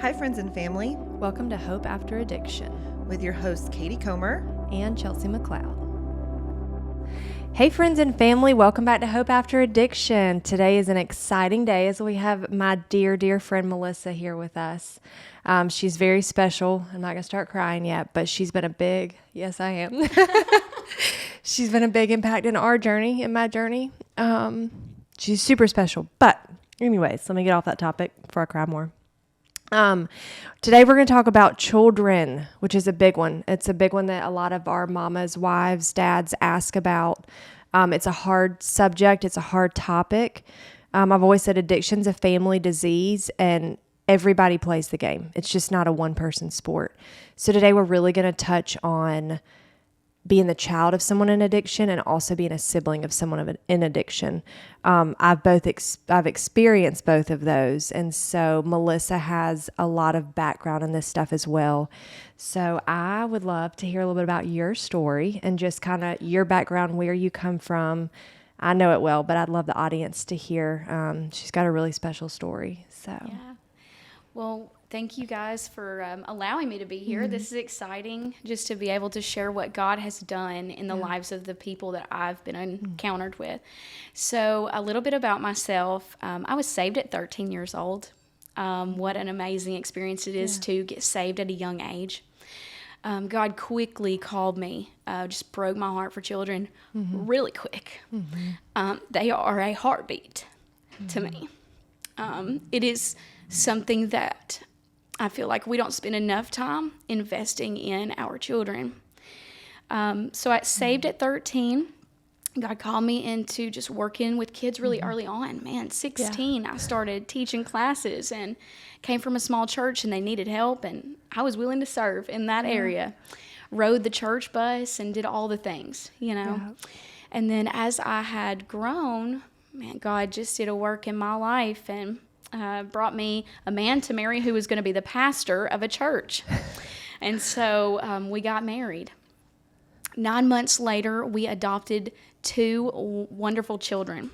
Hi, friends and family, Welcome to Hope After Addiction with your hosts, Katie Comer. and Chelsea McLeod. Hey, friends and family, welcome back to Hope After Addiction. Today is an exciting day as we have my dear, dear friend Melissa here with us. She's very special. I'm not going to start crying yet, but she's been a big, yes, I am. She's been a big impact in our journey, in my journey. She's super special. But anyways, let me get off that topic before I cry more. Today we're going to talk about children, which is a big one. It's a big one that a lot of our mamas, wives, dads ask about. It's a hard subject. It's a hard topic. I've always said addiction's a family disease and everybody plays the game. It's just not a one-person sport. So today we're really going to touch on being the child of someone in addiction and also being a sibling of someone in addiction. I've experienced both of those. And so Melissa has a lot of background in this stuff as well. So I would love to hear a little bit about your story and just kind of your background, where you come from. I know it well, but I'd love the audience to hear. She's got a really special story. So Yeah. Well, thank you guys for allowing me to be here. This is exciting just to be able to share what God has done in the lives of the people that I've been encountered with. So a little bit about myself. I was saved at 13 years old. What an amazing experience it is to get saved at a young age. God quickly called me, just broke my heart for children really quick. They are a heartbeat to me. It is something that I feel like we don't spend enough time investing in our children. So I saved at 13. God called me into just working with kids really early on. Man, 16, I started teaching classes and came from a small church and they needed help. And I was willing to serve in that area. Rode the church bus and did all the things, you know. Yeah. And then as I had grown, man, God just did a work in my life and brought me a man to marry who was going to be the pastor of a church. And so we got married. 9 months later, we adopted 2 wonderful children.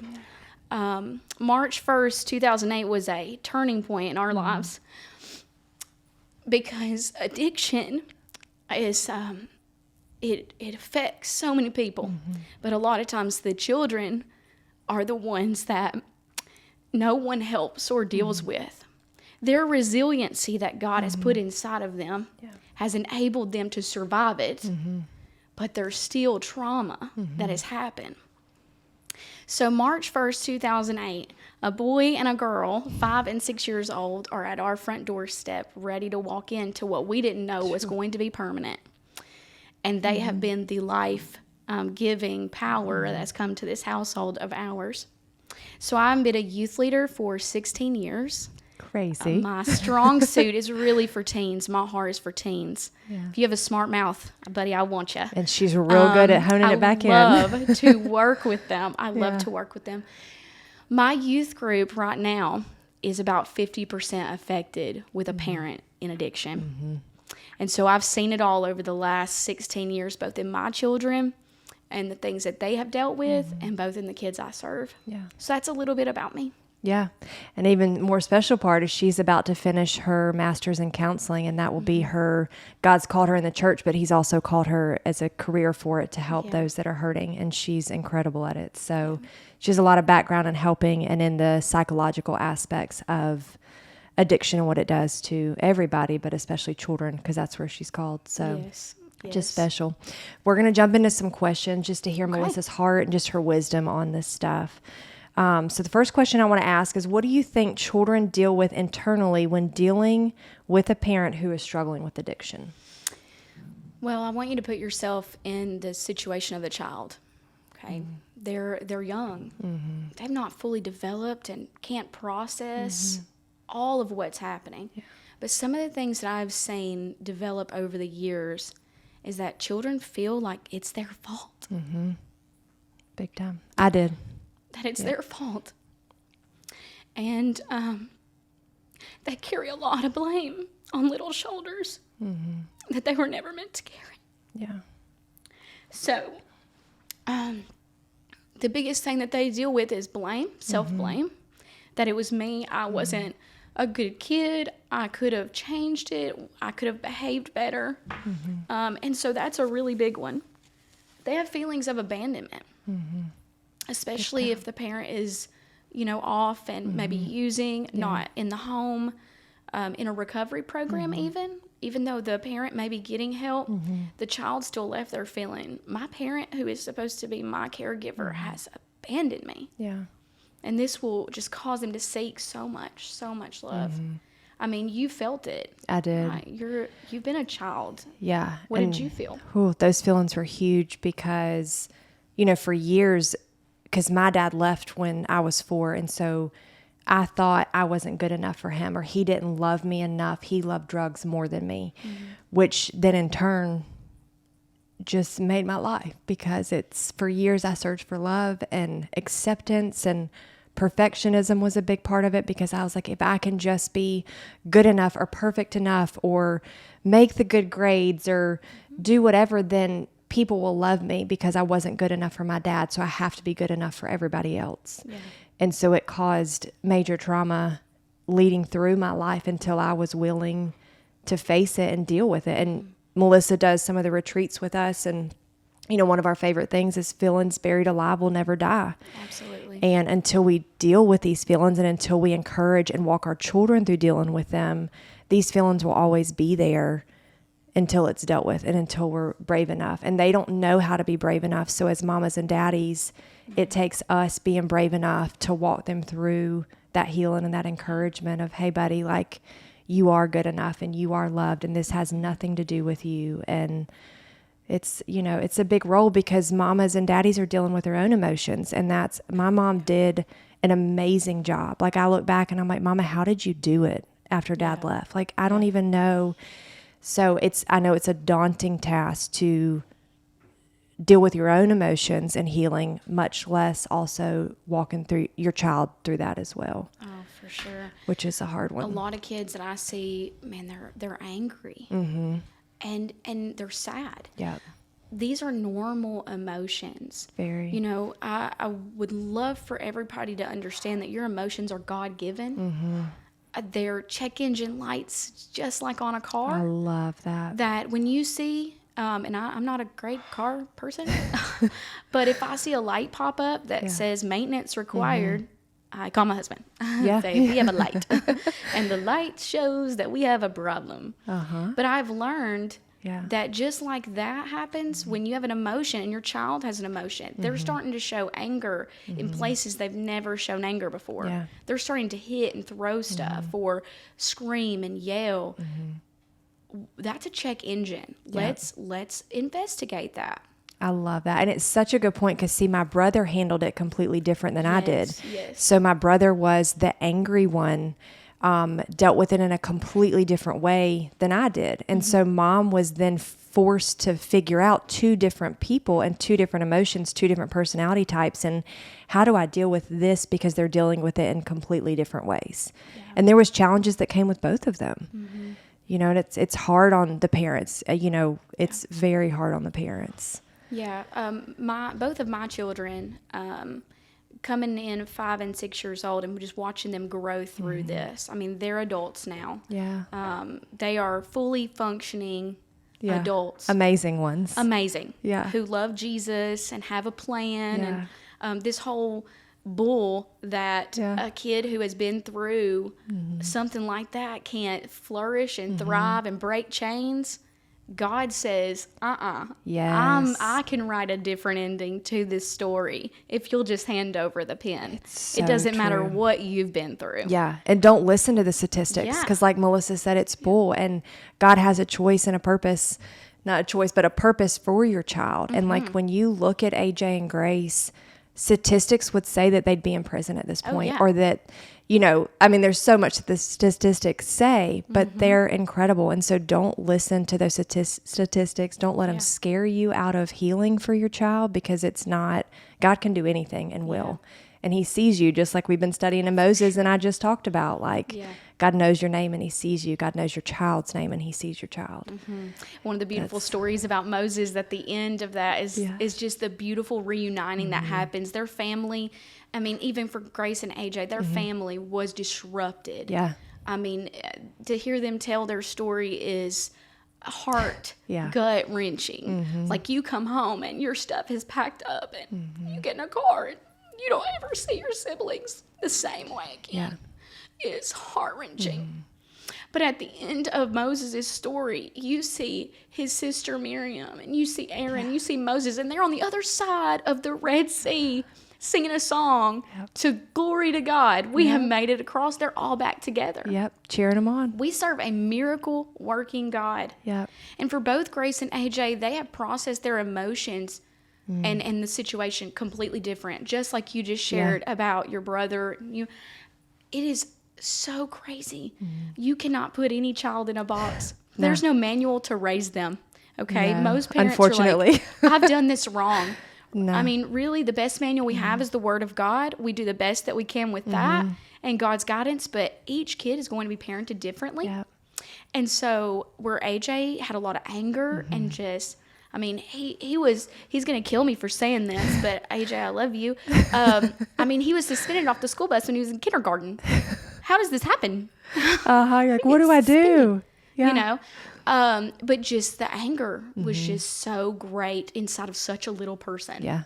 March 1st, 2008 was a turning point in our lives because addiction is, it affects so many people. But a lot of times the children are the ones that no one helps or deals with. Their resiliency that God has put inside of them has enabled them to survive it, but there's still trauma that has happened. So March 1st, 2008, a boy and a girl, 5 and 6 years old, are at our front doorstep ready to walk into what we didn't know was going to be permanent. And they have been the life-giving power that's come to this household of ours. So I've been a youth leader for 16 years. crazy. My strong suit is really for teens. My heart is for teens. Yeah. If you have a smart mouth, buddy, I want you. And she's real good at honing it back in. I love to work with them. I love to work with them. My youth group right now is about 50% affected with a parent in addiction. And so I've seen it all over the last 16 years, both in my children and the things that they have dealt with, and both in the kids I serve. Yeah. So that's a little bit about me. Yeah. And even more special part is she's about to finish her master's in counseling, and that will be her, God's called her in the church, but he's also called her as a career for it to help those that are hurting, and she's incredible at it. So she has a lot of background in helping and in the psychological aspects of addiction and what it does to everybody, but especially children, because that's where she's called. So just special. We're going to jump into some questions just to hear Melissa's heart and just her wisdom on this stuff. So the first question I want to ask is, what do you think children deal with internally when dealing with a parent who is struggling with addiction? Well, I want you to put yourself in the situation of the child. Okay, they're young. They've not fully developed and can't process all of what's happening. Yeah. But some of the things that I've seen develop over the years is that children feel like it's their fault. Big time. I did. That it's their fault. And they carry a lot of blame on little shoulders that they were never meant to carry. Yeah. So the biggest thing that they deal with is blame, self-blame, that it was me, I wasn't a good kid. I could have changed it. I could have behaved better. And so that's a really big one. They have feelings of abandonment, especially if the parent is, off and maybe using, not in the home, in a recovery program even though the parent may be getting help, the child still left there feeling, my parent who is supposed to be my caregiver has abandoned me. Yeah. And this will just cause them to seek so much love. I mean, you felt it. I did. Right? You've been a child. Yeah. What did you feel? Those feelings were huge because, for years, because my dad left when I was 4. And so I thought I wasn't good enough for him, or he didn't love me enough. He loved drugs more than me, which then in turn just made my life, because for years I searched for love and acceptance, and perfectionism was a big part of it, because I was like, if I can just be good enough or perfect enough or make the good grades or do whatever, then people will love me, because I wasn't good enough for my dad. So I have to be good enough for everybody else. Yeah. And so it caused major trauma leading through my life until I was willing to face it and deal with it. And Melissa does some of the retreats with us. And, one of our favorite things is feelings buried alive will never die. Absolutely. And until we deal with these feelings, and until we encourage and walk our children through dealing with them, these feelings will always be there until it's dealt with and until we're brave enough. And they don't know how to be brave enough. So as mamas and daddies, it takes us being brave enough to walk them through that healing and that encouragement of, hey, buddy, like, you are good enough and you are loved, and this has nothing to do with you. And it's, it's a big role, because mamas and daddies are dealing with their own emotions. And my mom did an amazing job. Like, I look back and I'm like, Mama, how did you do it after Dad left? Like, I don't even know. So I know it's a daunting task to deal with your own emotions and healing, much less also walking through your child through that as well. Oh, for sure. Which is a hard one. A lot of kids that I see, man, they're angry. And they're sad. Yeah. These are normal emotions. Very. I would love for everybody to understand that your emotions are God-given. They're check engine lights, just like on a car. I love that. That when you see, and I'm not a great car person, but if I see a light pop up that says maintenance required, I call my husband. Yeah. Say, we have a light. And the light shows that we have a problem. But I've learned that just like that happens, when you have an emotion and your child has an emotion, they're starting to show anger in places they've never shown anger before. Yeah. They're starting to hit and throw stuff or scream and yell. That's a check engine. Let's investigate that. I love that. And it's such a good point, because see, my brother handled it completely different than I did. Yes. So my brother was the angry one, dealt with it in a completely different way than I did. And so mom was then forced to figure out 2 different people and 2 different emotions, 2 different personality types. And how do I deal with this? Because they're dealing with it in completely different ways. Yeah. And there was challenges that came with both of them. And it's hard on the parents. It's very hard on the parents. Yeah. Both of my children, coming in 5 and 6 years old, and just watching them grow through this. I mean, they're adults now. Yeah. They are fully functioning adults. Amazing ones. Amazing. Yeah. Who love Jesus and have a plan. Yeah. And this whole bull that a kid who has been through something like that can't flourish and thrive and break chains. God says, yes. I can write a different ending to this story if you'll just hand over the pen. So it doesn't matter what you've been through. Yeah, and don't listen to the statistics, because like Melissa said, it's bull, and God has a choice and a purpose, not a choice, but a purpose for your child. And like when you look at AJ and Grace, statistics would say that they'd be in prison at this point, or that, there's so much that the statistics say, but they're incredible. And so don't listen to those statistics. Don't let them scare you out of healing for your child, because it's not, God can do anything and will. And he sees you, just like we've been studying in Moses and I just talked about. God knows your name and he sees you. God knows your child's name and he sees your child. One of the beautiful stories about Moses at the end of that is just the beautiful reuniting that happens. Their family, even for Grace and AJ, their family was disrupted. I mean, to hear them tell their story is heart Yeah. gut wrenching. It's like you come home and your stuff is packed up and you get in a car and you don't ever see your siblings the same way again. It's heart wrenching. But at the end of Moses' story, you see his sister Miriam and you see Aaron, you see Moses, and they're on the other side of the Red Sea singing a song to glory to God. We have made it across. They're all back together. Yep. Cheering them on. We serve a miracle working God. Yep. And for both Grace and AJ, they have processed their emotions and the situation completely different. Just like you just shared about your brother. It is so crazy. You cannot put any child in a box. There's no manual to raise them. Okay. No. Most parents Unfortunately. are like, I've done this wrong. No. I mean, really, the best manual we have is the Word of God. We do the best that we can with that and God's guidance, but each kid is going to be parented differently. Yep. And so where AJ had a lot of anger and just, I mean, he's going to kill me for saying this, but AJ, I love you. I mean, he was suspended off the school bus when he was in kindergarten. How does this happen? You're like, what do I do? Yeah. You know? But just the anger was just so great inside of such a little person. Yeah.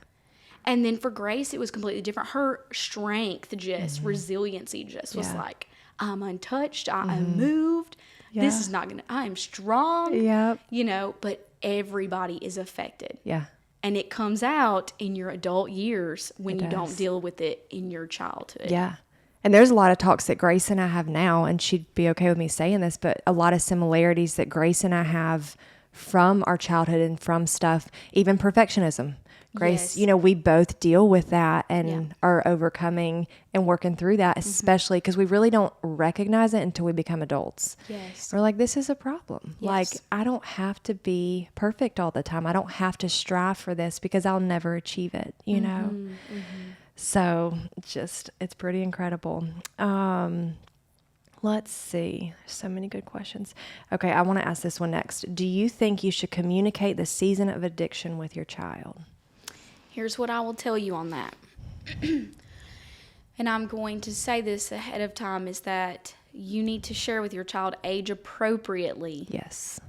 And then for Grace, it was completely different. Her strength, just resiliency, just was like, I'm untouched. I am moved. Yeah. This is not going to, I am strong. Yep. You know, but everybody is affected. Yeah. And it comes out in your adult years when It you don't does. deal with it in your childhood. Yeah. And there's a lot of talks that Grace and I have now, and she'd be okay with me saying this, but a lot of similarities that Grace and I have from our childhood and from stuff, even perfectionism. Grace, Yes. we both deal with that and are overcoming and working through that, especially because we really don't recognize it until we become adults. Yes. We're like, this is a problem. Yes. Like, I don't have to be perfect all the time. I don't have to strive for this because I'll never achieve it, you know? So it's pretty incredible. Let's see. So many good questions. Okay, I want to ask this one next. Do you think you should communicate the season of addiction with your child? Here's what I will tell you on that. And I'm going to say this ahead of time, is that you need to share with your child age appropriately. Yes.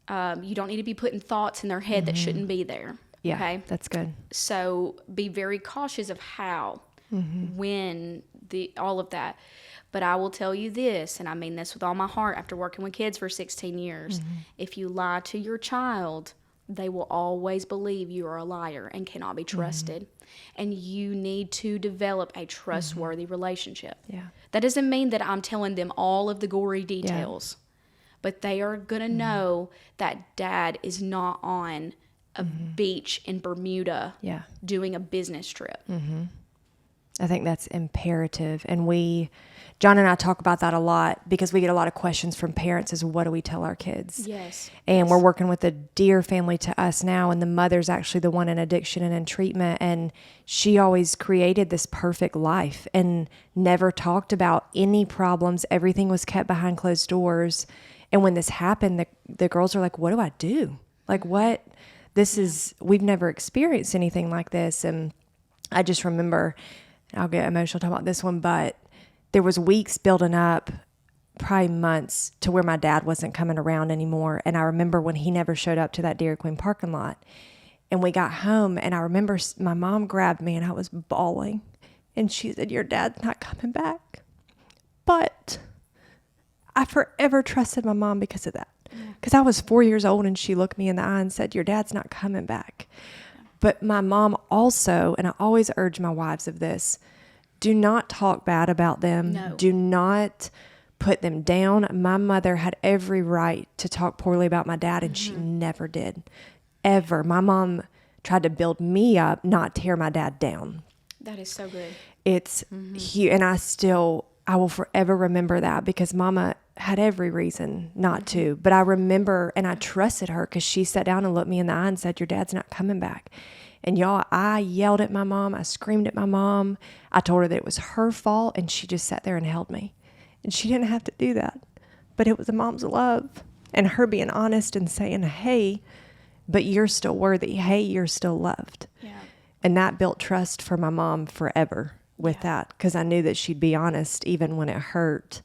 You don't need to be putting thoughts in their head that shouldn't be there. Yeah, Okay. that's good. So be very cautious of how, when, all of that. But I will tell you this, and I mean this with all my heart after working with kids for 16 years. If you lie to your child, they will always believe you are a liar and cannot be trusted. And you need to develop a trustworthy relationship. Yeah. That doesn't mean that I'm telling them all of the gory details, but they are going to know that dad is not on a beach in Bermuda Yeah. doing a business trip. I think that's imperative. And John and I talk about that a lot because we get a lot of questions from parents is what do we tell our kids? Yes. And we're working with a dear family to us now, and the mother's actually the one in addiction and in treatment, and she always created this perfect life and never talked about any problems. Everything was kept behind closed doors. And when this happened, the girls are like, what do I do? Like, what? We've never experienced anything like this. And I just remember, I'll get emotional talking about this one, but there was weeks building up, probably months, to where my dad wasn't coming around anymore. And I remember when he never showed up to that Dairy Queen parking lot. And we got home, and I remember my mom grabbed me, and I was bawling. And she said, your dad's not coming back. But I forever trusted my mom because of that. Because I was 4 years old, and she looked me in the eye and said, your dad's not coming back. But my mom also, and I always urge my wives of this, do not talk bad about them. No. Do not put them down. My mother had every right to talk poorly about my dad, and she never did. Ever. My mom tried to build me up, not tear my dad down. That is so good. It's huge. And I will forever remember that because Mama had every reason not to. But I remember, and I trusted her because she sat down and looked me in the eye and said, your dad's not coming back. And y'all, I yelled at my mom. I screamed at my mom. I told her that it was her fault, and she just sat there and held me. And she didn't have to do that. But it was a mom's love and her being honest and saying, hey, but you're still worthy. Hey, you're still loved. Yeah. And that built trust for my mom forever with that, because I knew that she'd be honest even when it hurt.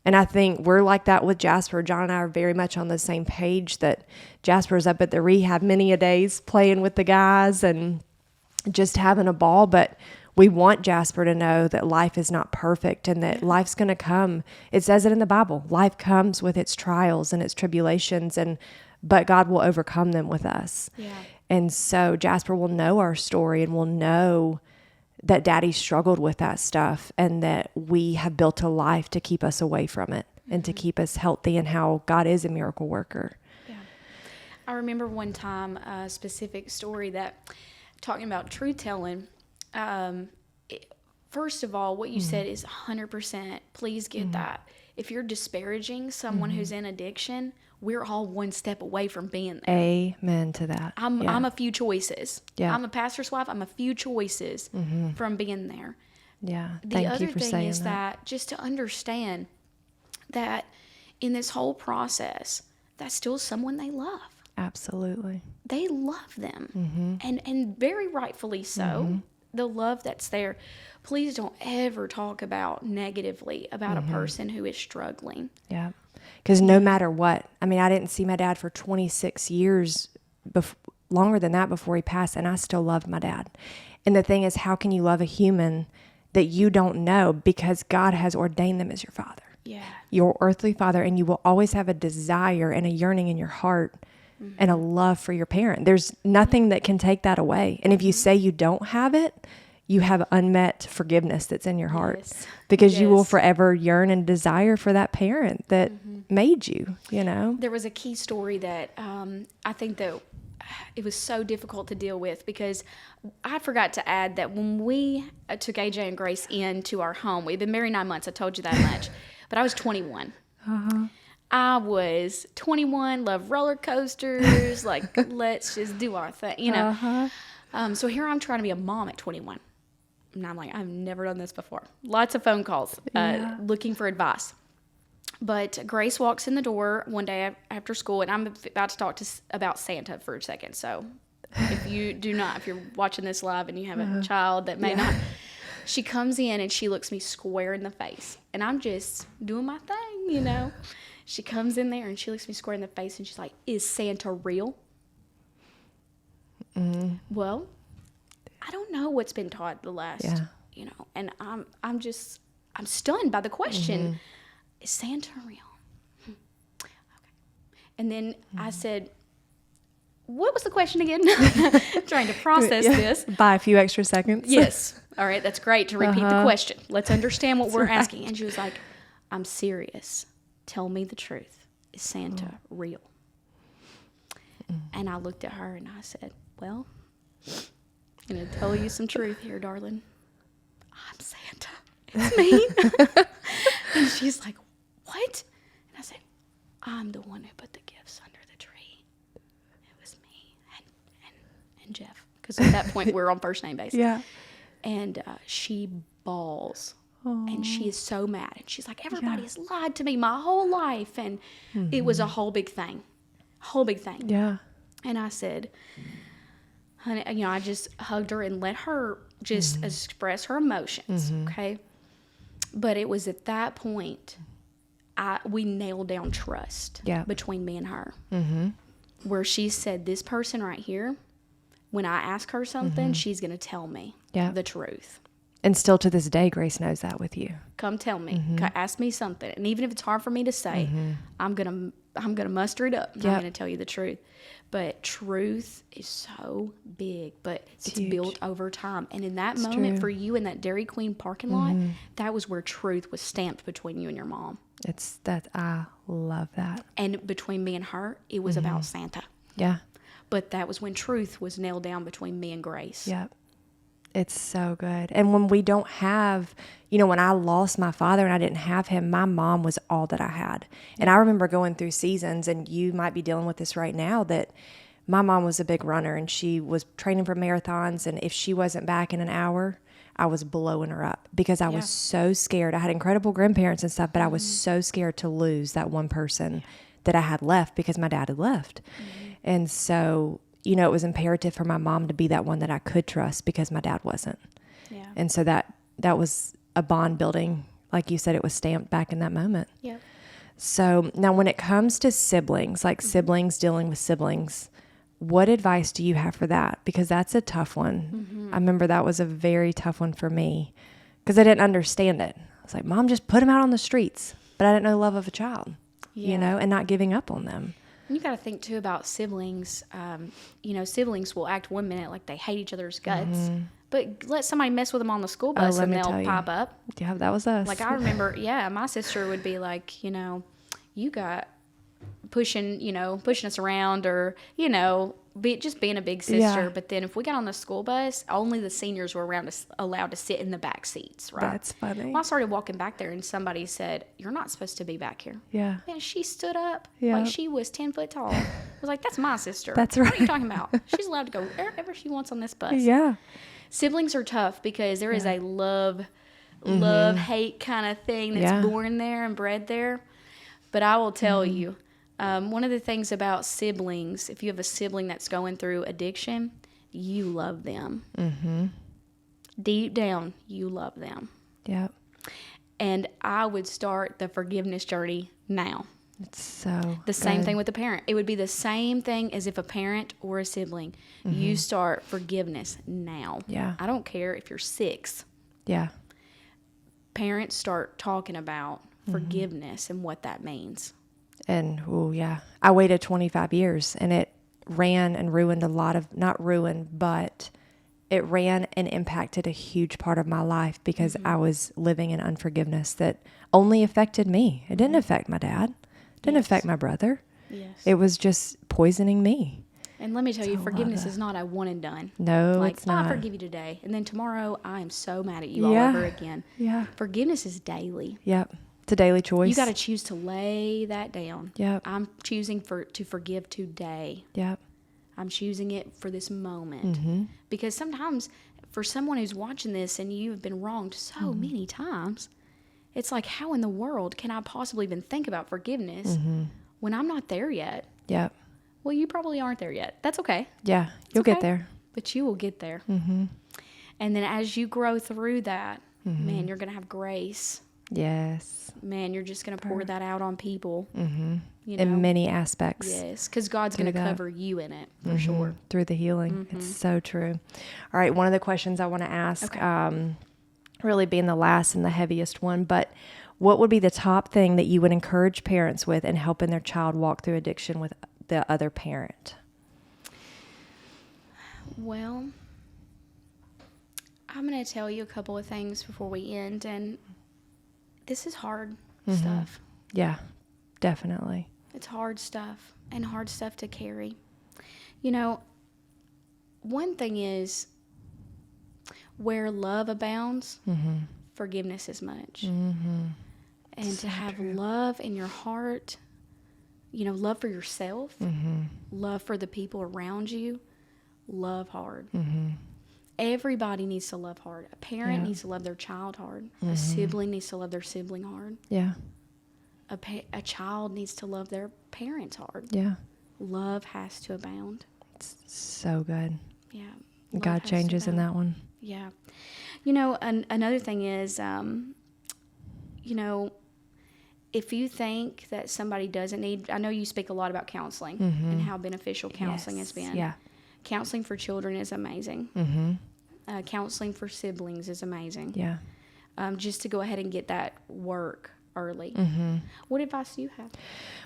And I think we're like that with Jasper. John and I are very much on the same page that Jasper's up at the rehab many a days playing with the guys and just having a ball. But we want Jasper to know that life is not perfect and that life's going to come. It says it in the Bible. Life comes with its trials and its tribulations, but God will overcome them with us. Yeah. And so Jasper will know our story and will know that Daddy struggled with that stuff and that we have built a life to keep us away from it and to keep us healthy, and how God is a miracle worker. Yeah. I remember one time a specific story that talking about truth telling. First of all, what you said is 100%. Please get that. If you're disparaging someone who's in addiction, we're all one step away from being there. Amen to that. I'm a few choices. Yeah. I'm a pastor's wife. I'm a few choices from being there. Yeah. The Thank other you for thing saying is that. that just to understand that in this whole process, that's still someone they love. Absolutely. They love them, and very rightfully so. The love that's there. Please don't ever talk about negatively about a person who is struggling. Yeah. Because no matter what, I mean, I didn't see my dad for 26 years, longer than that before he passed, and I still loved my dad. And the thing is, how can you love a human that you don't know, because God has ordained them as your father? Yeah. Your earthly father, and you will always have a desire and a yearning in your heart and a love for your parent. There's nothing that can take that away. And if you say you don't have it, you have unmet forgiveness that's in your heart, Yes. because you will Yes. forever yearn and desire for that parent that made you, you know? There was a key story that I think that it was so difficult to deal with, because I forgot to add that when we took AJ and Grace into our home, we'd been married 9 months. I told you that much, but I was 21. I was 21, love roller coasters, like, let's just do our thing, you know. So here I'm trying to be a mom at 21. And I'm like, I've never done this before. Lots of phone calls looking for advice. But Grace walks in the door one day after school, and I'm about to talk about Santa for a second. So if you're watching this live and you have a child that may not, she comes in and she looks me square in the face. And I'm just doing my thing, you know. She comes in there and she looks me square in the face and she's like, "Is Santa real?" Well, I don't know what's been taught the last, you know, and I'm stunned by the question. Is Santa real? Okay. And then I said, what was the question again? Trying to process this. Buy a few extra seconds. Yes. All right. That's great to repeat the question. Let's understand what we're asking. And she was like, I'm serious. Tell me the truth. Is Santa real? And I looked at her and I said, well, I'm going to tell you some truth here, darling. I'm Santa. It's me. And she's like, what? And I said, I'm the one who put the gifts under the tree. It was me and Jeff. Because at that point, we were on first name basis. Yeah. And she bawls. And she is so mad. And she's like, everybody has lied to me my whole life. And it was a whole big thing. Whole big thing. Yeah. And I said, honey, you know, I just hugged her and let her just express her emotions, okay? But it was at that point we nailed down trust between me and her, where she said, this person right here, when I ask her something, she's going to tell me the truth. And still to this day, Grace knows that with you. Come tell me. Ask me something. And even if it's hard for me to say, I'm gonna muster it up and I'm gonna tell you the truth. But truth is so big, but it's built over time. And in that moment for you in that Dairy Queen parking lot, that was where truth was stamped between you and your mom. I love that. And between me and her, it was about Santa. Yeah. But that was when truth was nailed down between me and Grace. Yep. It's so good. And when we don't have, you know, when I lost my father and I didn't have him, my mom was all that I had. And I remember going through seasons, and you might be dealing with this right now, that my mom was a big runner and she was training for marathons. And if she wasn't back in an hour, I was blowing her up because I was so scared. I had incredible grandparents and stuff, but I was so scared to lose that one person that I had left because my dad had left. And so, you know, it was imperative for my mom to be that one that I could trust because my dad wasn't. Yeah. And so that was a bond building like you said, it was stamped back in that moment. Yep. So now when it comes to siblings, like siblings dealing with siblings, what advice do you have for that? Because that's a tough one. I remember that was a very tough one for me because I didn't understand it. I was like, Mom, just put them out on the streets. But I didn't know the love of a child, you know, and not giving up on them. And you got to think too about siblings. Siblings will act one minute like they hate each other's guts, but let somebody mess with them on the school bus and they'll pop up. Yeah, that was us. Like I remember, my sister would be like, you got pushing us around, or just being a big sister. Yeah. But then if we got on the school bus, only the seniors were allowed to sit in the back seats, right? That's funny. Well, I started walking back there and somebody said, "You're not supposed to be back here." Yeah. Man, she stood up Yeah. like she was 10 foot tall. I was like, "That's my sister." That's What are you right. talking about? She's allowed to go wherever she wants on this bus. Yeah. Siblings are tough because there is a love-hate kind of thing that's born there and bred there. But I will tell you, one of the things about siblings, if you have a sibling that's going through addiction, you love them. Deep down, you love them. Yeah. And I would start the forgiveness journey now. It's so The same thing with a parent. It would be the same thing as if a parent or a sibling. You start forgiveness now. Yeah. I don't care if you're 6. Yeah. Parents start talking about forgiveness and what that means. And, I waited 25 years and it ran and ruined a lot of, not ruined, but it ran and impacted a huge part of my life because I was living in unforgiveness that only affected me. It didn't affect my dad. It didn't affect my brother. Yes. It was just poisoning me. And let me tell you, forgiveness is not a one and done. No, Like, it's not. I forgive you today, and then tomorrow I am so mad at you all over again. Yeah. Forgiveness is daily. Yep. It's a daily choice. You got to choose to lay that down. Yep. I'm choosing to forgive today. Yep. I'm choosing it for this moment. Because sometimes for someone who's watching this and you've been wronged so many times, it's like, how in the world can I possibly even think about forgiveness when I'm not there yet? Yep. Well, you probably aren't there yet. That's okay. Yeah. You'll get there. But you will get there. And then as you grow through that, man, you're going to have grace. Yes. Man, you're just going to pour that out on people. You know? In many aspects. Yes, because God's going to cover you in it, for sure. Through the healing. It's so true. All right. One of the questions I want to ask, really being the last and the heaviest one, but what would be the top thing that you would encourage parents with in helping their child walk through addiction with the other parent? Well, I'm going to tell you a couple of things before we end, and this is hard stuff. Yeah, definitely. It's hard stuff, and hard stuff to carry. You know, one thing is, where love abounds, forgiveness is much. And to have love in your heart, love for yourself, love for the people around you, love hard. Everybody needs to love hard. A parent needs to love their child hard. A sibling needs to love their sibling hard. Yeah. A child needs to love their parents hard. Yeah. Love has to abound. It's so good. Yeah. God changes in that one. Yeah. Another thing is, if you think that somebody doesn't need, I know you speak a lot about counseling and how beneficial counseling has been. Yeah. Counseling for children is amazing. Counseling for siblings is amazing. Yeah. Just to go ahead and get that work early. What advice do you have?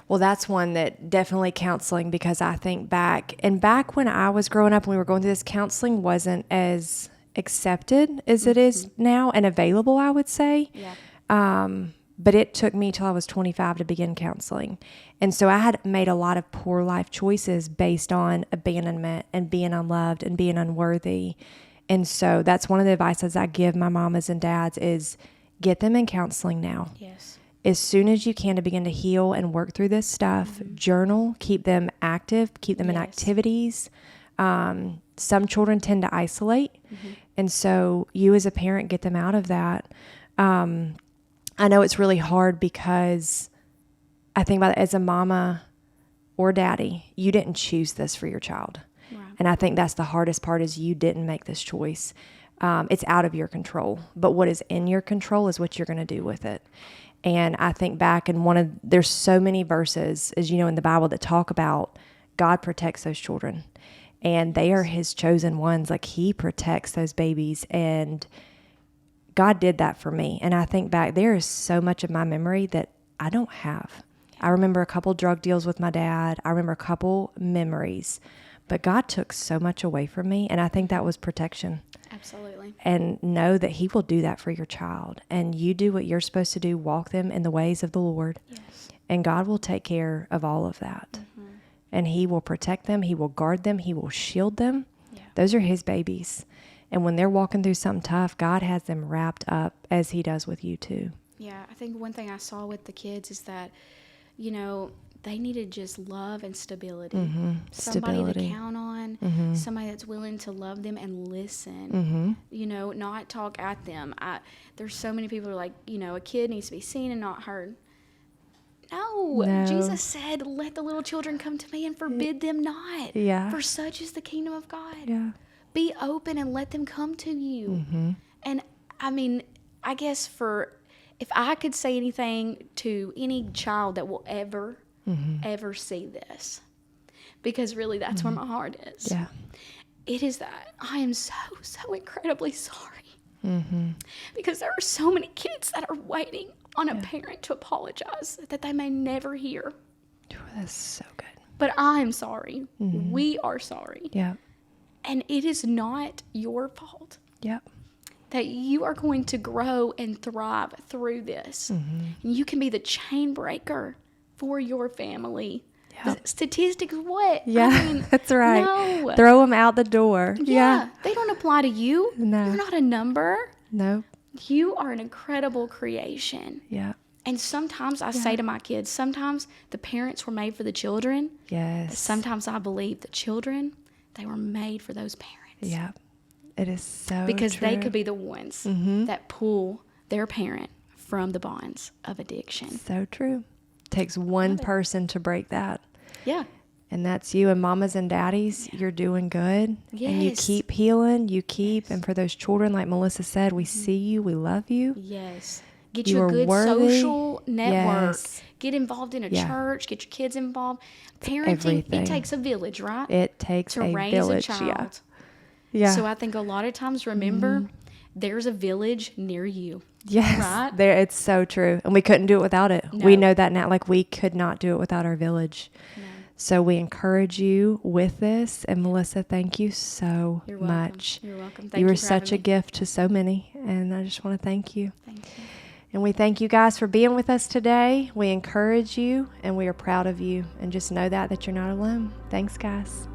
Well, that's one that definitely counseling, because I think back when I was growing up and we were going through this, counseling wasn't as accepted as it is now and available, I would say. Yeah. But it took me till I was 25 to begin counseling. And so I had made a lot of poor life choices based on abandonment and being unloved and being unworthy. And so that's one of the advices I give my mamas and dads is get them in counseling now. Yes. As soon as you can to begin to heal and work through this stuff, journal, keep them active, keep them in activities. Some children tend to isolate. And so you as a parent, get them out of that. I know it's really hard because I think about it as a mama or daddy, you didn't choose this for your child. Right. And I think that's the hardest part is you didn't make this choice. It's out of your control. But what is in your control is what you're going to do with it. And I think back and there's so many verses, as you know, in the Bible that talk about God protects those children and they are his chosen ones. Like he protects those babies, and God did that for me. And I think back, there is so much of my memory that I don't have. I remember a couple drug deals with my dad. I remember a couple memories, but God took so much away from me. And I think that was protection. Absolutely. And know that he will do that for your child. And you do what you're supposed to do, walk them in the ways of the Lord. Yes. And God will take care of all of that. And he will protect them. He will guard them. He will shield them. Yeah. Those are his babies. And when they're walking through something tough, God has them wrapped up as he does with you too. Yeah. I think one thing I saw with the kids is that, they needed just love and stability. Somebody to count on, somebody that's willing to love them and listen, not talk at them. There's so many people who are like, a kid needs to be seen and not heard. No. Jesus said, let the little children come to me and forbid them not. Yeah. For such is the kingdom of God. Yeah. Be open and let them come to you. And I guess if I could say anything to any child that will ever see this, because really that's where my heart is. Yeah. It is that I am so, so incredibly sorry. Because there are so many kids that are waiting on a parent to apologize that they may never hear. Oh, that's so good. But I'm sorry. We are sorry. Yeah. And it is not your fault. Yep. That you are going to grow and thrive through this. And you can be the chain breaker for your family. Yep. The statistics, what? Yeah, that's right. No. Throw them out the door. Yeah. They don't apply to you. No. You're not a number. No. You are an incredible creation. Yeah. And sometimes I say to my kids, sometimes the parents were made for the children. Yes. Sometimes I believe the children, they were made for those parents. Yeah. It is so Because true. they could be the ones that pull their parent from the bonds of addiction. So true. Takes one person to break that. Yeah. And that's you. And mamas and daddies, you're doing good. Yes. And you keep healing. You keep. And for those children, like Melissa said, we see you. We love you. Yes. Get You you a are good worthy. social network. Yes. Get involved in a church. Get your kids involved. Parenting, everything. it takes a village, right? It takes to a raise village. a child. Yeah. So I think a lot of times, remember, there's a village near you. Yes, Right? there. It's so true. And we couldn't do it without it. No. We know that now. Like, we could not do it without our village. No. So we encourage you with this. And Melissa, thank you so You're welcome. much. You're welcome. Thank You you were for such a having me. gift to so many. And I just want to thank you. Thank you. And we thank you guys for being with us today. We encourage you and we are proud of you. And just know that you're not alone. Thanks, guys.